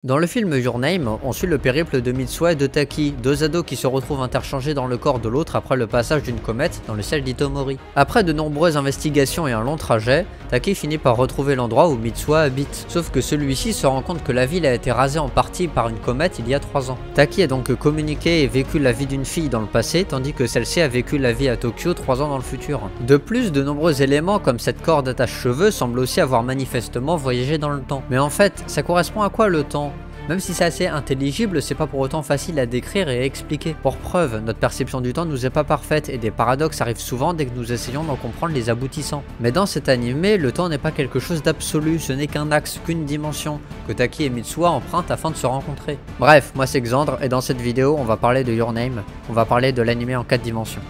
Dans le film Your Name, on suit le périple de Mitsuha et de Taki, deux ados qui se retrouvent interchangés dans le corps de l'autre après le passage d'une comète dans le ciel d'Itomori. Après de nombreuses investigations et un long trajet, Taki finit par retrouver l'endroit où Mitsuha habite, sauf que celui-ci se rend compte que la ville a été rasée en partie par une comète il y a 3 ans. Taki a donc communiqué et vécu la vie d'une fille dans le passé, tandis que celle-ci a vécu la vie à Tokyo 3 ans dans le futur. De plus, de nombreux éléments comme cette corde attache-cheveux semblent aussi avoir manifestement voyagé dans le temps. Mais en fait, ça correspond à quoi le temps ? Même si c'est assez intelligible, c'est pas pour autant facile à décrire et à expliquer. Pour preuve, notre perception du temps nous est pas parfaite et des paradoxes arrivent souvent dès que nous essayons d'en comprendre les aboutissants. Mais dans cet animé, le temps n'est pas quelque chose d'absolu, ce n'est qu'un axe, qu'une dimension, que Taki et Mitsuha empruntent afin de se rencontrer. Bref, moi c'est Xandre et dans cette vidéo, on va parler de Your Name, on va parler de l'animé en 4 dimensions.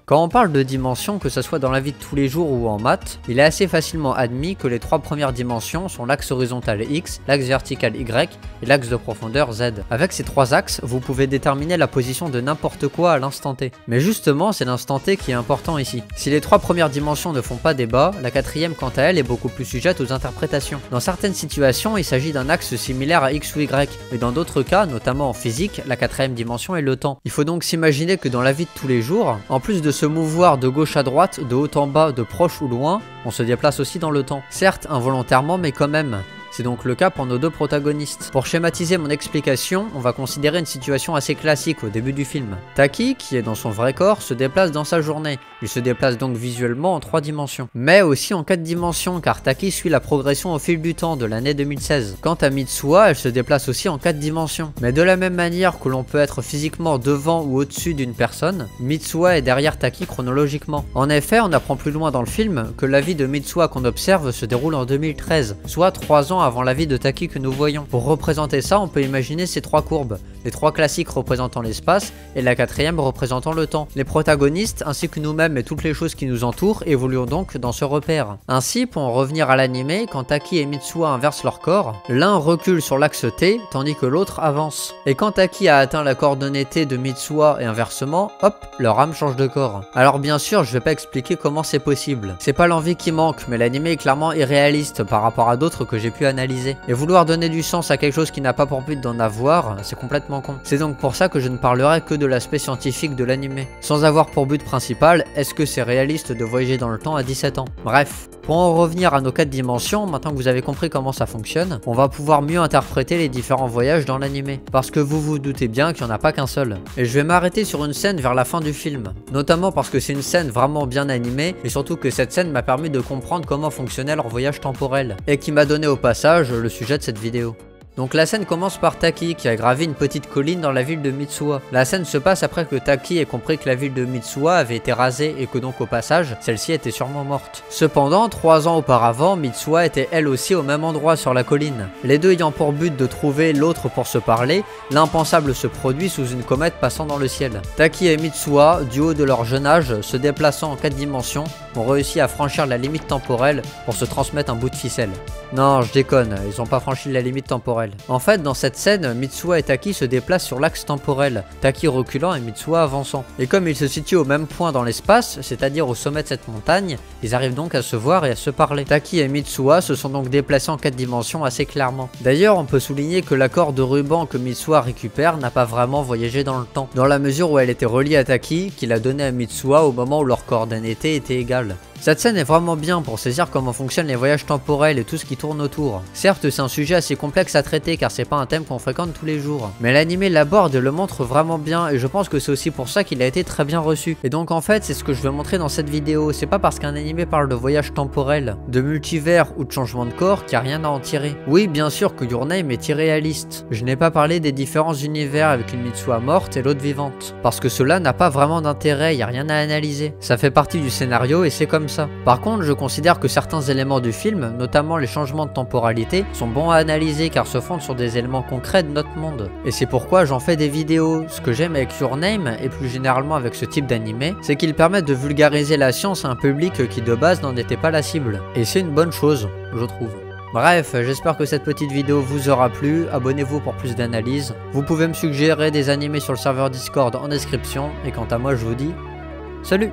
Quand on parle de dimensions, que ce soit dans la vie de tous les jours ou en maths, il est assez facilement admis que les 3 premières dimensions sont l'axe horizontal X, l'axe vertical Y et l'axe de profondeur Z. Avec ces 3 axes, vous pouvez déterminer la position de n'importe quoi à l'instant T. Mais justement, c'est l'instant T qui est important ici. Si les 3 premières dimensions ne font pas débat, la 4e quant à elle est beaucoup plus sujette aux interprétations. Dans certaines situations, il s'agit d'un axe similaire à X ou Y, mais dans d'autres cas, notamment en physique, la 4e dimension est le temps. Il faut donc s'imaginer que dans la vie de tous les jours, en plus de se mouvoir de gauche à droite, de haut en bas, de proche ou loin, on se déplace aussi dans le temps. Certes involontairement, mais quand même. C'est donc le cas pour nos 2 protagonistes. Pour schématiser mon explication, on va considérer une situation assez classique au début du film. Taki, qui est dans son vrai corps, se déplace dans sa journée. Il se déplace donc visuellement en 3 dimensions. Mais aussi en 4 dimensions, car Taki suit la progression au fil du temps de l'année 2016. Quant à Mitsuha, elle se déplace aussi en 4 dimensions. Mais de la même manière que l'on peut être physiquement devant ou au-dessus d'une personne, Mitsuha est derrière Taki chronologiquement. En effet, on apprend plus loin dans le film que la vie de Mitsuha qu'on observe se déroule en 2013, soit 3 ans avant la vie de Taki que nous voyons. Pour représenter ça, on peut imaginer ces 3 courbes, les 3 classiques représentant l'espace et la 4e représentant le temps. Les protagonistes, ainsi que nous-mêmes et toutes les choses qui nous entourent, évoluent donc dans ce repère. Ainsi, pour en revenir à l'animé, quand Taki et Mitsuha inversent leur corps, l'un recule sur l'axe T, tandis que l'autre avance. Et quand Taki a atteint la coordonnée T de Mitsuha et inversement, hop, leur âme change de corps. Alors bien sûr, je vais pas expliquer comment c'est possible. C'est pas l'envie qui manque, mais l'animé est clairement irréaliste par rapport à d'autres que j'ai pu analyser. Et vouloir donner du sens à quelque chose qui n'a pas pour but d'en avoir, c'est complètement con. C'est donc pour ça que je ne parlerai que de l'aspect scientifique de l'animé. Sans avoir pour but principal, est-ce que c'est réaliste de voyager dans le temps à 17 ans? Bref. Pour en revenir à nos 4 dimensions, maintenant que vous avez compris comment ça fonctionne, on va pouvoir mieux interpréter les différents voyages dans l'animé. Parce que vous vous doutez bien qu'il n'y en a pas qu'un seul. Et je vais m'arrêter sur une scène vers la fin du film. Notamment parce que c'est une scène vraiment bien animée, et surtout que cette scène m'a permis de comprendre comment fonctionnait leur voyage temporel. Et qui m'a donné au passage le sujet de cette vidéo. Donc la scène commence par Taki qui a gravi une petite colline dans la ville de Mitsuha. La scène se passe après que Taki ait compris que la ville de Mitsuha avait été rasée et que donc au passage, celle-ci était sûrement morte. Cependant, 3 ans auparavant, Mitsuha était elle aussi au même endroit sur la colline. Les deux ayant pour but de trouver l'autre pour se parler, l'impensable se produit sous une comète passant dans le ciel. Taki et Mitsuha, du haut de leur jeune âge, se déplaçant en 4 dimensions, ont réussi à franchir la limite temporelle pour se transmettre un bout de ficelle. Non, je déconne, ils n'ont pas franchi la limite temporelle. En fait, dans cette scène, Mitsuha et Taki se déplacent sur l'axe temporel, Taki reculant et Mitsuha avançant. Et comme ils se situent au même point dans l'espace, c'est-à-dire au sommet de cette montagne, ils arrivent donc à se voir et à se parler. Taki et Mitsuha se sont donc déplacés en 4 dimensions assez clairement. D'ailleurs, on peut souligner que la corde de ruban que Mitsuha récupère n'a pas vraiment voyagé dans le temps, dans la mesure où elle était reliée à Taki, qui l'a donnée à Mitsuha au moment où leurs coordonnées étaient égales. Cette scène est vraiment bien pour saisir comment fonctionnent les voyages temporels et tout ce qui tourne autour. Certes, c'est un sujet assez complexe à traiter car c'est pas un thème qu'on fréquente tous les jours. Mais l'animé l'aborde et le montre vraiment bien et je pense que c'est aussi pour ça qu'il a été très bien reçu. Et donc en fait, c'est ce que je vais montrer dans cette vidéo. C'est pas parce qu'un animé parle de voyage temporel, de multivers ou de changement de corps qu'il n'y a rien à en tirer. Oui, bien sûr que Your Name est irréaliste. Je n'ai pas parlé des différents univers avec une Mitsuha morte et l'autre vivante. Parce que cela n'a pas vraiment d'intérêt, il n'y a rien à analyser. Ça fait partie du scénario et c'est comme ça. Par contre, je considère que certains éléments du film, notamment les changements de temporalité, sont bons à analyser car se fondent sur des éléments concrets de notre monde. Et c'est pourquoi j'en fais des vidéos. Ce que j'aime avec Your Name, et plus généralement avec ce type d'animé, c'est qu'ils permettent de vulgariser la science à un public qui de base n'en était pas la cible. Et c'est une bonne chose, je trouve. Bref, j'espère que cette petite vidéo vous aura plu, abonnez-vous pour plus d'analyses. Vous pouvez me suggérer des animés sur le serveur Discord en description, et quant à moi je vous dis, salut!